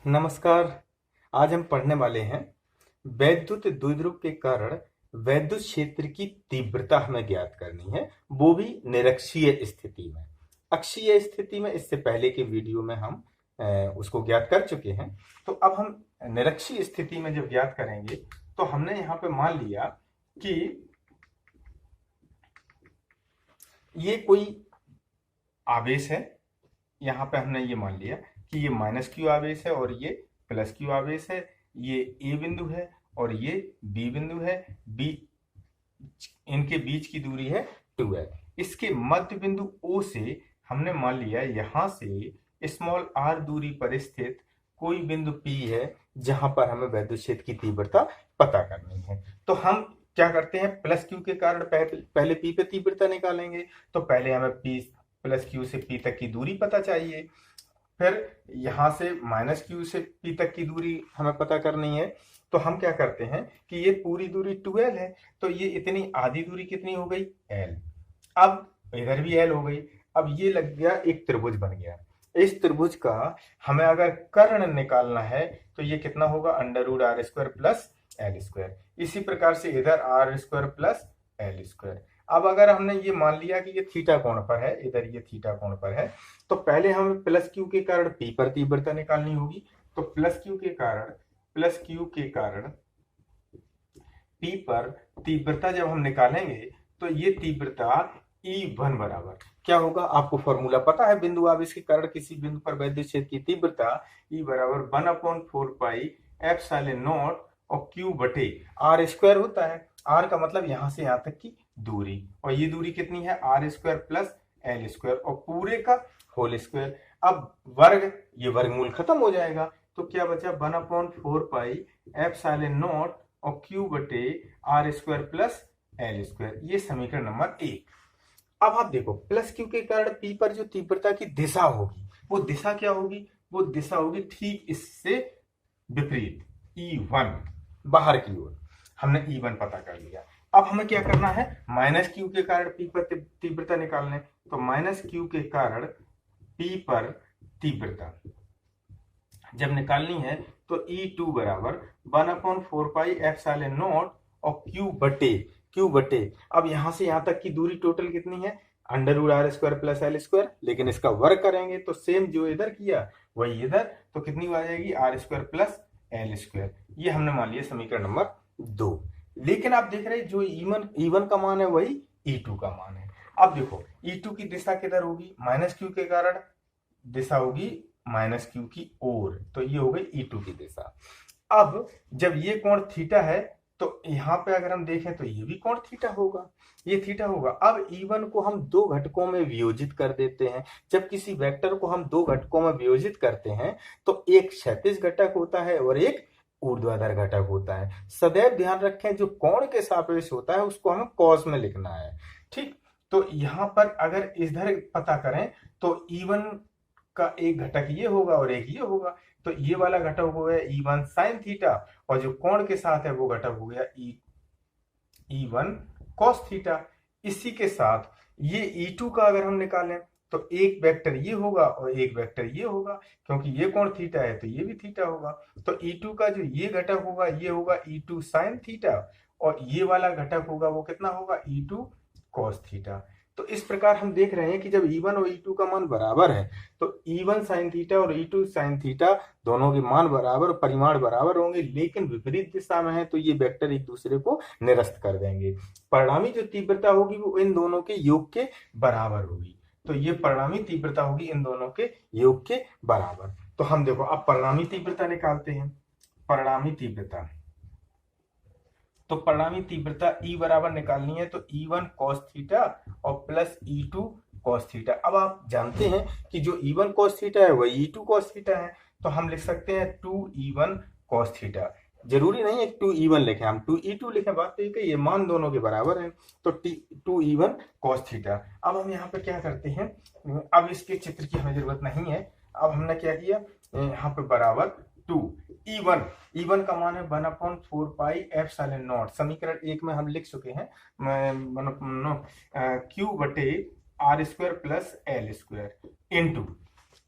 नमस्कार। आज हम पढ़ने वाले हैं वैद्युत द्विध्रुव के कारण वैद्युत क्षेत्र की तीव्रता हमें ज्ञात करनी है, वो भी निरक्षीय स्थिति में। अक्षीय स्थिति में इससे पहले के वीडियो में हम उसको ज्ञात कर चुके हैं। तो अब हम निरक्षीय स्थिति में जब ज्ञात करेंगे तो हमने यहाँ पे मान लिया कि ये कोई आवेश है। यहाँ पे हमने ये मान लिया कि ये माइनस क्यू आवेश है और ये प्लस क्यू आवेश है। ये ए बिंदु है और ये बी बिंदु है। बी इनके बीच की दूरी है 2l। इसके मध्य बिंदु ओ से हमने मान लिया यहां से स्मॉल आर दूरी पर स्थित कोई बिंदु पी है जहां पर हमें वैद्युत क्षेत्र की तीव्रता पता करनी है। तो हम क्या करते हैं, प्लस क्यू के कारण पहले पी पे तीव्रता निकालेंगे। तो पहले हमें पी प्लस क्यू से पी तक की दूरी पता चाहिए, फिर यहां से माइनस क्यू से पी तक की दूरी हमें पता करनी है। तो हम क्या करते हैं कि ये पूरी दूरी 2l है, तो ये इतनी आधी दूरी कितनी हो गई, l। अब इधर भी l हो गई। अब ये लग गया, एक त्रिभुज बन गया। इस त्रिभुज का हमें अगर कर्ण निकालना है तो ये कितना होगा, under root R square plus L square. इसी प्रकार से इधर R square plus L square. अब अगर हमने ये मान लिया कि ये थीटा कोण पर है, इधर ये थीटा कोण पर है, तो पहले हमें प्लस क्यू के कारण पी पर तीव्रता निकालनी होगी। तो प्लस क्यू के कारण पी पर तीव्रता जब हम निकालेंगे तो ये तीव्रता E1 बराबर क्या होगा, आपको फॉर्मूला पता है। बिंदु आवेश के कारण किसी बिंदु पर वैद्युत क्षेत्र की तीव्रता E बराबर 1/4 पाई एप्सिलॉन नॉट और Q बटे आर स्क्वायर होता है। आर का मतलब यहां से यहां तक की दूरी, और ये दूरी कितनी है, R square plus L square और पूरे का होल स्क्वायर। अब वर्ग, ये वर्गमूल खत्म हो जाएगा तो क्या बचा, 1/4 पाई एप्सिलॉन नॉट और Q बटे R square plus L square. ये समीकरण नंबर 1। अब आप देखो, प्लस क्यू के कारण पी पर जो तीव्रता की दिशा होगी, वो दिशा क्या होगी, वो दिशा होगी ठीक इससे विपरीत, E1 बाहर की ओर। हमने E1 पता कर लिया। अब हमें क्या करना है, माइनस क्यू के कारण पी पर तीव्रता निकालने। तो माइनस क्यू के कारण पी पर तीव्रता जब निकालनी है तो E2 बराबर 1/4 पाई एप्सिलॉन नॉट और क्यू बटे अब यहां से यहां तक की दूरी टोटल कितनी है, under root R square plus L square. लेकिन इसका वर्ग करेंगे तो सेम जो इधर किया वही इधर, तो कितनी आ जाएगी, R square plus L square. ये हमने मान लिया समीकरण नंबर 2। लेकिन आप देख रहे हैं जो E1 का मान है वही E2 का मान है। अब देखो E2 की दिशा किधर होगी, माइनस क्यू के कारण दिशा होगी माइनस क्यू की ओर, तो ये हो गई E2 की दिशा। अब जब ये कोण थीटा है तो यहां पे अगर हम देखें तो ये भी कोण थीटा होगा, ये थीटा होगा। अब E1 को हम दो घटकों में वियोजित कर देते हैं। जब किसी वेक्टर को हम दो घटकों में वियोजित करते हैं तो एक क्षैतिज घटक होता है और एक ऊर्ध्वाधर घटक होता है। सदैव ध्यान रखें, जो कोण के सापेक्ष होता है उसको हमें कॉस में लिखना है, ठीक। तो यहां पर अगर इधर पता करें तो E1 का एक घटक ये होगा और एक ये होगा। तो ये वाला घटक हो गया E1 साइन थीटा और जो कोण के साथ है वो घटक हो गया E1 कॉस थीटा। इसी के साथ ये E2 का अगर हम निकालें तो एक वेक्टर ये होगा और एक वेक्टर ये होगा, क्योंकि ये कोण थीटा है तो ये भी थीटा होगा। तो E2 का जो ये घटक होगा ये होगा E2 साइन थीटा और ये वाला घटक होगा वो कितना होगा, E2 कॉस थीटा। तो इस प्रकार हम देख रहे हैं कि जब E1 और E2 का मान बराबर है तो E1 साइन थीटा और E2 साइन थीटा दोनों के मान बराबर और परिमाण बराबर होंगे, लेकिन विपरीत दिशा में है तो ये वेक्टर एक दूसरे को निरस्त कर देंगे। परिणामी जो तीव्रता होगी वो इन दोनों के योग के बराबर होगी। तो ये परिणामी तीव्रता होगी इन दोनों के योग के बराबर। तो हम देखो अब परिणामी तीव्रता निकालते हैं। परिणामी तीव्रता, तो परिणामी तीव्रता E बराबर निकालनी है तो E1 cos थीटा और प्लस E2 cos थीटा। अब आप जानते हैं कि जो E1 cos थीटा है वही E2 cos थीटा है, तो हम लिख सकते हैं 2E1 cos थीटा। जरूरी नहीं है 2E1 लिखें, हम 2E2 लिखें, बात तो ये मान दोनों के बराबर है। तो 2E1 cos थीटा। अब हम यहाँ पे क्या करते हैं, अब इसके चित्र की हमें जरूरत नहीं है। अब हमने क्या किया, यहाँ पे बराबर 2 E1 का मान है 1/4 पाई एप्सिलॉन नॉट। समीकरण 1 में हम लिख चुके हैं Q बटे R square plus L square into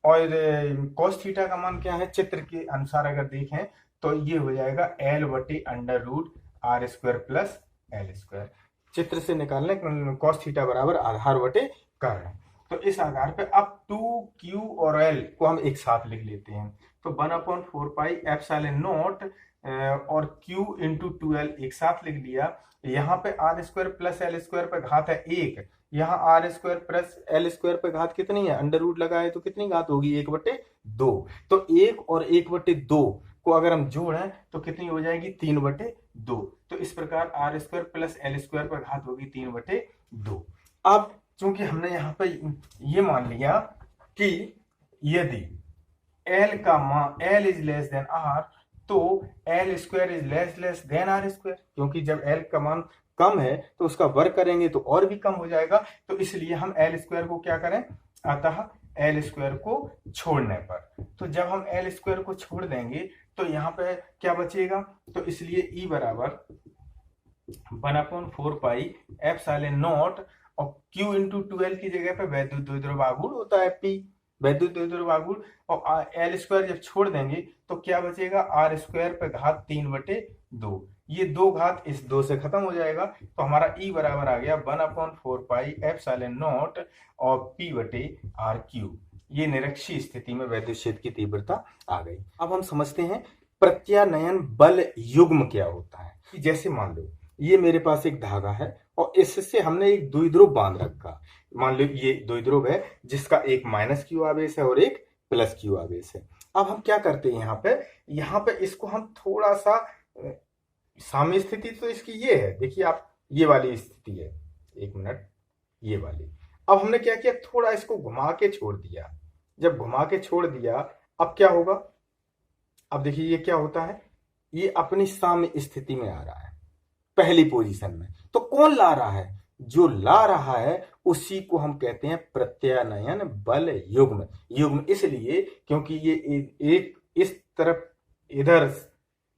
और cos थीटा का मान क्या है, चित्र के अनुसार अगर देखें तो ये हो जाएगा L बटे under root R square plus L square. चित्र से निकालने cos थीटा बराबर आधार बटे कर्ण। तो इस आधार पे अब 2Q और L को हम एक साथ लिख लेते हैं। तो 1/4 पाई एप्सिलॉन नॉट और Q इंटू 2L एक साथ लिख लिया। यहाँ पे R square plus L square पे घात है 1, यहाँ R square plus L square पे घात कितनी है, अंडर रूट लगाए तो कितनी घात होगी, 1/2। तो 1 और 1/2 को अगर हम जोड़ें तो कितनी हो जाएगी, 3/2। तो इस प्रकार R square plus L square पर घात होगी 3/2। अब चूंकि हमने यहाँ पे ये मान लिया कि यदि एल का मान L is less than R तो L square is less than R square, क्योंकि जब एल का मान कम है तो उसका वर्ग करेंगे तो और भी कम हो जाएगा। तो इसलिए हम एल स्क्वायर को क्या करें, अतः एल स्क्वायर को छोड़ने पर, तो जब हम एल स्क्वायर को छोड़ देंगे तो यहाँ पे क्या बचेगा, तो इसलिए ई बराबर 1/4 पाई एप्सिलॉन नॉट और Q इंटू 2L की जगह पे वैद्युत द्विध्रुव आघूर्ण होता है P, वैद्युत द्विध्रुव आघूर्ण, और एल स्क्वायर जब छोड़ देंगे तो क्या बचेगा, आर स्क्वायर पे घात 3/2। ये 2 घात इस 2 से खत्म हो जाएगा। तो हमारा ई बराबर आ गया 1/4 पाई एप्सिलॉन नॉट और P बटे आर क्यूब। ये निरक्षीय स्थिति में वैद्युत क्षेत्र की तीव्रता आ गई। अब हम समझते हैं प्रत्यानयन बल युग्म क्या होता है। जैसे मान लो ये मेरे पास एक धागा है और इससे हमने एक द्विध्रुव बांध रखा। मान लो ये द्विध्रुव है जिसका एक माइनस क्यू आवेश है और एक प्लस क्यू आवेश है। अब हम क्या करते हैं, यहाँ पे इसको हम थोड़ा सा साम्य स्थिति तो इसकी ये है, देखिए आप, ये वाली स्थिति है, एक मिनट, ये वाली। अब हमने क्या किया, थोड़ा इसको घुमा के छोड़ दिया। जब घुमा के छोड़ दिया अब क्या होगा, अब देखिए ये क्या होता है, ये अपनी साम्य स्थिति में आ रहा है पहली पोजीशन में। तो कौन ला रहा है, जो ला रहा है उसी को हम कहते हैं प्रत्यानयन बल युग्म। युग्म इसलिए क्योंकि ये एक इस तरफ इधर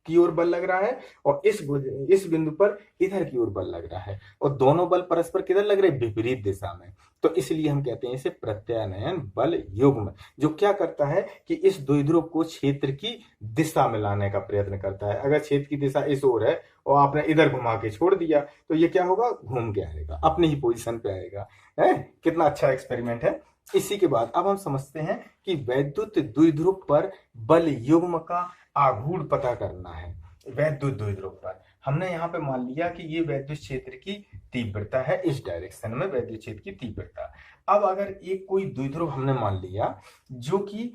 की ओर बल लग रहा है और इस बिंदु पर इधर की ओर बल लग रहा है, और दोनों बल परस्पर किधर लग रहे हैं, विपरीत दिशा में। तो इसलिए हम कहते हैं इसे प्रत्यानयन बल युग्म, जो क्या करता है कि इस द्विध्रुव को क्षेत्र की दिशा में लाने का प्रयत्न करता है। अगर क्षेत्र की दिशा इस ओर है और आपने इधर घुमा के छोड़ दिया तो ये क्या होगा, घूम के आएगा, अपनी ही पोजीशन पे आएगा। है कितना अच्छा एक्सपेरिमेंट है। इसी के बाद अब हम समझते हैं कि वैद्युत द्विध्रुव पर बल युग्म का आघूर्ण पता करना है। वैद्युत द्विध्रुव पर हमने यहाँ पे मान लिया कि ये वैद्युत क्षेत्र की तीव्रता है, इस डायरेक्शन में वैद्युत क्षेत्र की तीव्रता। अब अगर एक कोई द्विध्रुव हमने मान लिया जो कि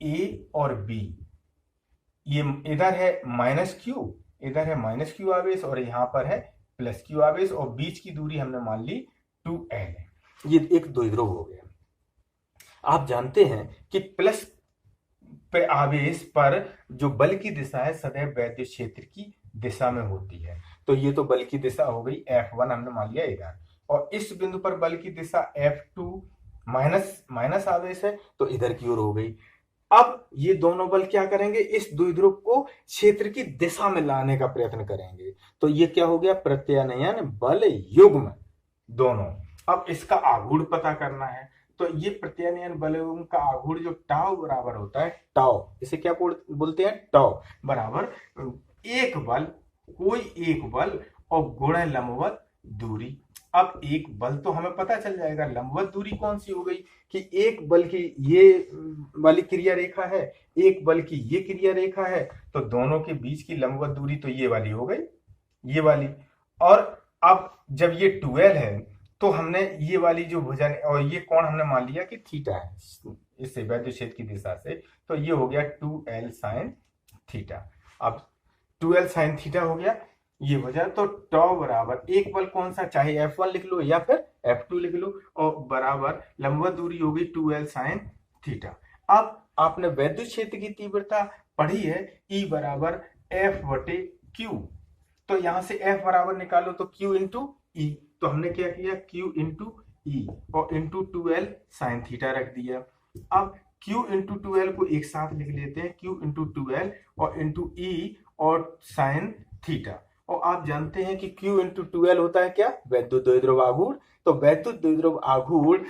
ए और बी, ये इधर है माइनस क्यू, इधर है माइनस क्यू आवेश और यहाँ पर है प्लस क्यू आवेश, और बीच की दूरी हमने मान ली 2L। ये एक द्विध्रुव हो गया। आप जानते हैं कि प्लस पे आवेश पर जो बल की दिशा है सदैव वैद्युत क्षेत्र की दिशा में होती है। तो ये तो बल की दिशा हो गई F1 हमने मान लिया इधर, और इस बिंदु पर बल की दिशा F2 माइनस आवेश है तो इधर की ओर हो गई। अब ये दोनों बल क्या करेंगे, इस द्विध्रुव को क्षेत्र की दिशा में लाने का प्रयत्न करेंगे। तो ये क्या हो गया, प्रत्यानयन बल युग्म दोनों। अब इसका आघूर्ण पता करना है। तो ये प्रत्यानयन बल युग्म का आघूर्ण जो टाउ बराबर होता है, टाउ इसे क्या बोलते हैं, टाउ बराबर एक बल, कोई एक बल और गुणा लंबवत दूरी। अब एक बल तो हमें पता चल जाएगा, लंबवत दूरी कौन सी हो गई कि एक बल की ये वाली क्रिया रेखा है, एक बल की ये क्रिया रेखा है, तो दोनों के बीच की लंबवत दूरी तो ये वाली हो गई, ये वाली। और अब जब ये 2L है तो हमने ये वाली जो भुजा और ये कोण हमने मान लिया कि थीटा है इससे वैद्युत क्षेत्र की दिशा से, तो ये हो गया 2L साइन थीटा। अब 2L साइन थीटा हो गया, ये हो जाए तो टॉ बराबर एक बल कौन सा, चाहे F1 लिख लो या फिर F2 लिख लो, और बराबर लंबवत दूरी होगी 2L साइन थीटा। अब आपने वैद्युत क्षेत्र की तीव्रता पढ़ी है, E बराबर F बटे Q, तो यहां से F बराबर निकालो तो Q इंटू E, तो हमने क्या किया, Q इंटू E और इंटू 2L साइन थीटा रख दिया। अब Q इंटू 2L को एक साथ लिख लेते हैं, Q इंटू 2L और इंटू E और साइन थीटा। और आप जानते हैं कि Q इंटू 2L होता है क्या, वैद्युत द्विध्रुव आघूर्ण। तो वैद्युत द्विध्रुव आघूर्ण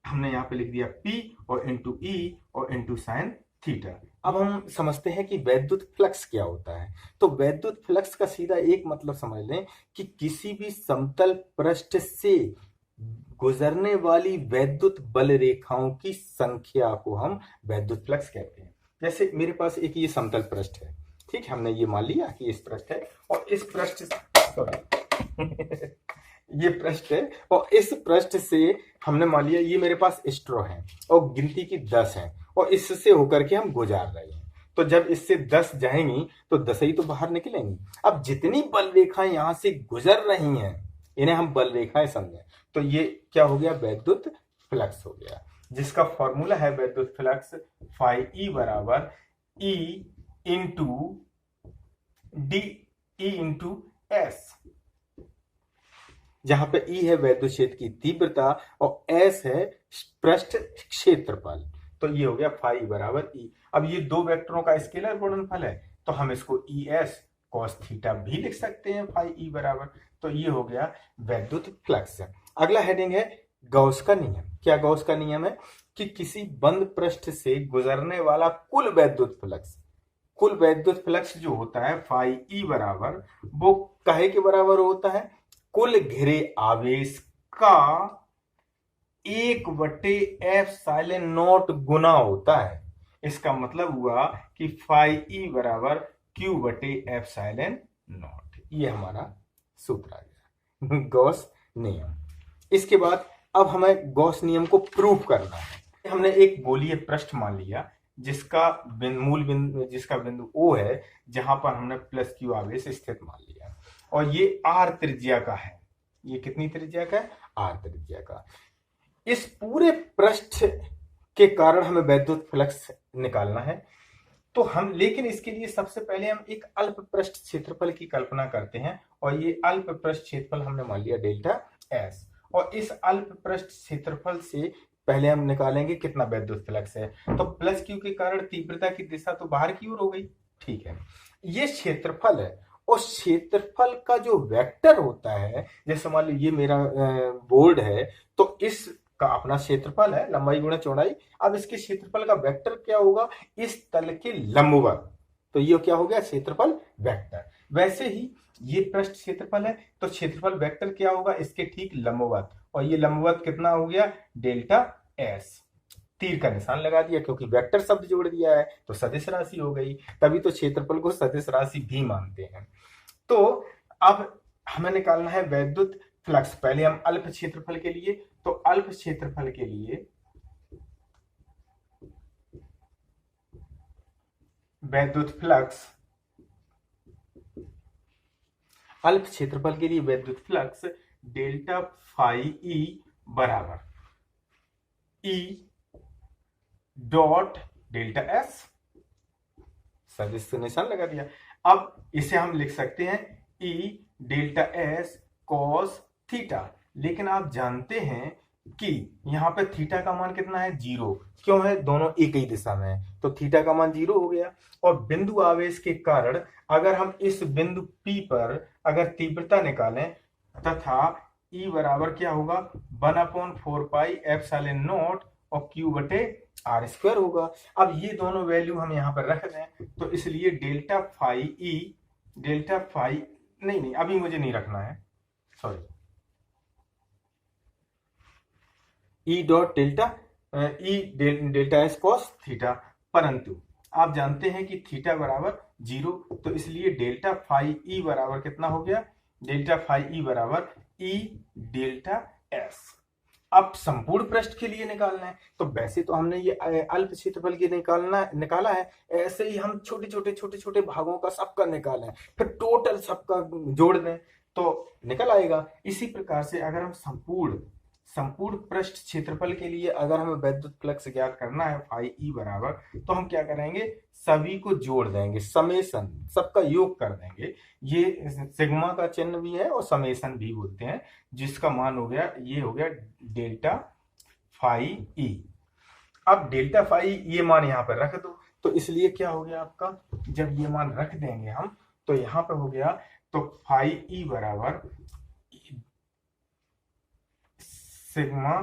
हमने यहाँ पे लिख दिया P और इंटू E और इंटू साइन थीटा। अब हम समझते हैं कि वैद्युत फ्लक्स क्या होता है। तो वैद्युत फ्लक्स का सीधा एक मतलब समझ लें कि किसी भी समतल पृष्ठ से गुजरने वाली वैद्युत बल रेखाओं की संख्या को हम वैद्युत फ्लक्स कहते हैं। जैसे मेरे पास एक ये समतल पृष्ठ है, ठीक है, हमने ये मान लिया कि इस पृष्ठ है और इस पृष्ठ सॉरी ये पृष्ठ है और इस पृष्ठ से हमने मान लिया ये मेरे पास स्ट्रो है और गिनती की 10 है और इससे होकर के हम गुजार रहे हैं। तो जब इससे 10 जाएंगी तो 10 ही तो बाहर निकलेंगी। अब जितनी बल रेखाएं यहां से गुजर रही हैं इन्हें हम बल रेखाएं समझें। तो ये क्या हो गया, वैद्युत फ्लक्स हो गया, जिसका फॉर्मूला है वैद्युत फ्लक्स फाई ई बराबर E into D E into S, जहां पे ई है वैद्युत क्षेत्र की तीव्रता और एस है पृष्ठ क्षेत्रफल। तो ये हो गया फाई बराबर ई। अब ये दो वेक्टरों का स्केलर गुणनफल है तो हम इसको ई एस कॉस थीटा भी लिख सकते हैं फाई ई बराबर। तो ये हो गया वैद्युत फ्लक्स। अगला हेडिंग है गॉस का नियम। क्या गॉस का नियम है कि किसी बंद पृष्ठ से गुजरने वाला कुल वैद्युत फ्लक्स जो होता है फाई ई बराबर वो काहे के बराबर होता है, कुल घिरे आवेश का 1/एप्सिलॉन0 गुना होता है। इसका मतलब हुआ कि फाई ई बराबर Q/एप्सिलॉन0। ये हमारा सूत्र आ गया गॉस नियम। इसके बाद अब हमें गॉस नियम को प्रूव करना है। हमने एक गोलीय पृष्ठ मान लिया जिसका जिसका बिंदु O है, जहां पर हमने प्लस Q आवेश स्थित मान लिया और ये R त्रिज्या का है। ये कितनी त्रिज्या का है, R त्रिज्या का। इस पूरे पृष्ठ के कारण हमें वैद्युत फ्लक्स निकालना है। तो हम लेकिन इसके लिए सबसे पहले हम एक अल्प पृष्ठ क्षेत्रफल की कल्पना करते हैं और ये अल्प पृष्ठ क्षेत्रफल हमने मान लिया डेल्टा एस। और इस अल्प पृष्ठ क्षेत्रफल से पहले हम निकालेंगे कितना वैद्युत फ्लक्स है। तो प्लस क्यू के कारण तीव्रता की दिशा तो बाहर की ओर हो गई, ठीक है। ये क्षेत्रफल है और क्षेत्रफल का जो वेक्टर होता है, जैसे मान लो ये मेरा बोर्ड है तो इस का अपना क्षेत्रफल है, लंबाई गुणा चौड़ाई। अब इसके क्षेत्रफल का वेक्टर क्या होगा, इस तल के लंबवत। तो ये क्या हो गया, क्षेत्रफल वेक्टर। वैसे ही ये पृष्ठ क्षेत्रफल है तो क्षेत्रफल वेक्टर क्या होगा, इसके ठीक लंबवत। और ये लंबवत कितना हो गया, डेल्टा एस। तीर का निशान लगा दिया क्योंकि वेक्टर शब्द जोड़ दिया है तो सदिश राशि हो गई, तभी तो क्षेत्रफल को सदिश राशि भी मानते हैं। तो अब हमें निकालना है वैद्युत फ्लक्स। पहले हम अल्प क्षेत्रफल के लिए, तो अल्प क्षेत्रफल के लिए वैद्युत फ्लक्स, अल्प क्षेत्रफल के लिए वैद्युत फ्लक्स डेल्टा फाई ई बराबर ई डॉट डेल्टा एस, सदिश से निशान लगा दिया। अब इसे हम लिख सकते हैं ई डेल्टा एस कॉस थीटा। लेकिन आप जानते हैं कि यहां पे थीटा का मान कितना है, 0। क्यों है, दोनों एक ही दिशा में है तो थीटा का मान 0 हो गया। और बिंदु आवेश के कारण अगर हम इस बिंदु P पर अगर तीव्रता निकालें तथा E बराबर क्या होगा, 1/4 पाई एप्सिलॉन0 और Q/r² होगा। अब ये दोनों वैल्यू हम यहाँ पर रख दें तो इसलिए डेल्टा फाई नहीं अभी मुझे नहीं रखना है, sorry, E dot delta S cos theta. परंतु आप जानते हैं कि थीटा बराबर 0, तो इसलिए डेल्टा फाई ई बराबर कितना हो गया, डेल्टा फाई ई बराबर ई डेल्टा एस। अब संपूर्ण पृष्ठ के लिए निकालना है तो वैसे तो हमने ये अल्प क्षेत्रफल के निकाला है, ऐसे ही हम छोटे छोटे भागों का सबका निकालें फिर टोटल सबका जोड़ दें तो निकल आएगा। इसी प्रकार से अगर हम संपूर्ण पृष्ठ क्षेत्रफल के लिए अगर हमें वैद्युत फ्लक्स ज्ञात करना है फाई ई बराबर, तो हम क्या करेंगे, सभी को जोड़ देंगे, समेशन, सबका योग कर देंगे। ये सिग्मा का चिन्ह भी है और समेशन भी बोलते हैं, जिसका मान हो गया, ये हो गया डेल्टा फाई ई। अब डेल्टा फाई ये मान यहाँ पर रख दो तो इसलिए क्या हो गया आपका, जब ये मान रख देंगे हम तो यहाँ पे हो गया, तो फाई ई बराबर सिग्मा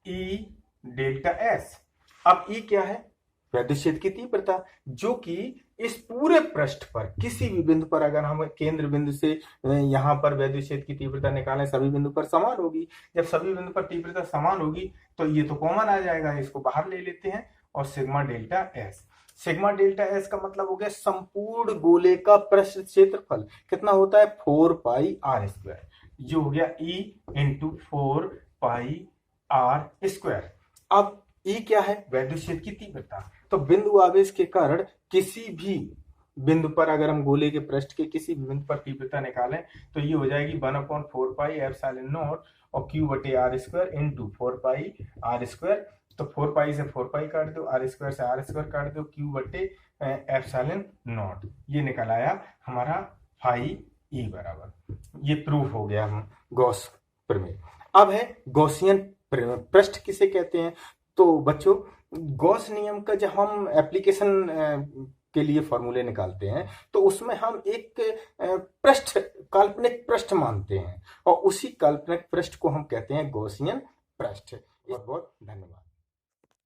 ई डेल्टा एस। अब ई क्या है? वैद्युत क्षेत्र की तीव्रता, जो कि इस पूरे पृष्ठ पर किसी भी बिंदु पर अगर हम केंद्र बिंदु से यहां पर वैद्युत क्षेत्र की तीव्रता निकालें, सभी बिंदु पर समान होगी। जब सभी बिंदु पर तीव्रता समान होगी तो ये तो कॉमन आ जाएगा, इसको बाहर ले लेते हैं और sigma delta S. Sigma delta S का मतलब हो गया संपूर्ण गोले का पृष्ठ क्षेत्रफल कितना होता है? 4 पाई आर स्क्वायर। जो हो गया E into 4 pi R square. अब E क्या है? वैद्युत क्षेत्र की तीव्रता। तो बिंदु आवेश के कारण किसी भी बिंदु पर अगर हम गोले के पृष्ठ के किसी भी बिंदु पर तीव्रता निकालें तो ये हो जाएगी 1/4 पाई एप्सिलॉन नॉट और Q बटे R square into 4 pi R square. तो 4 पाई से 4 पाई काट दो, आर स्क्वायर से आर स्क्वायर काट दो, Q बटे एप्सिलॉन नॉट। ये निकल आया हमारा फाई E बराबर। ये प्रूफ हो गया हम गॉस प्रमेय। अब है गॉसियन पृष्ठ किसे कहते हैं? तो बच्चों, गॉस नियम का जब हम एप्लीकेशन के लिए फॉर्मूले निकालते हैं तो उसमें हम एक पृष्ठ, काल्पनिक पृष्ठ मानते हैं और उसी काल्पनिक पृष्ठ को हम कहते हैं गॉसियन पृष्ठ। बहुत बहुत धन्यवाद।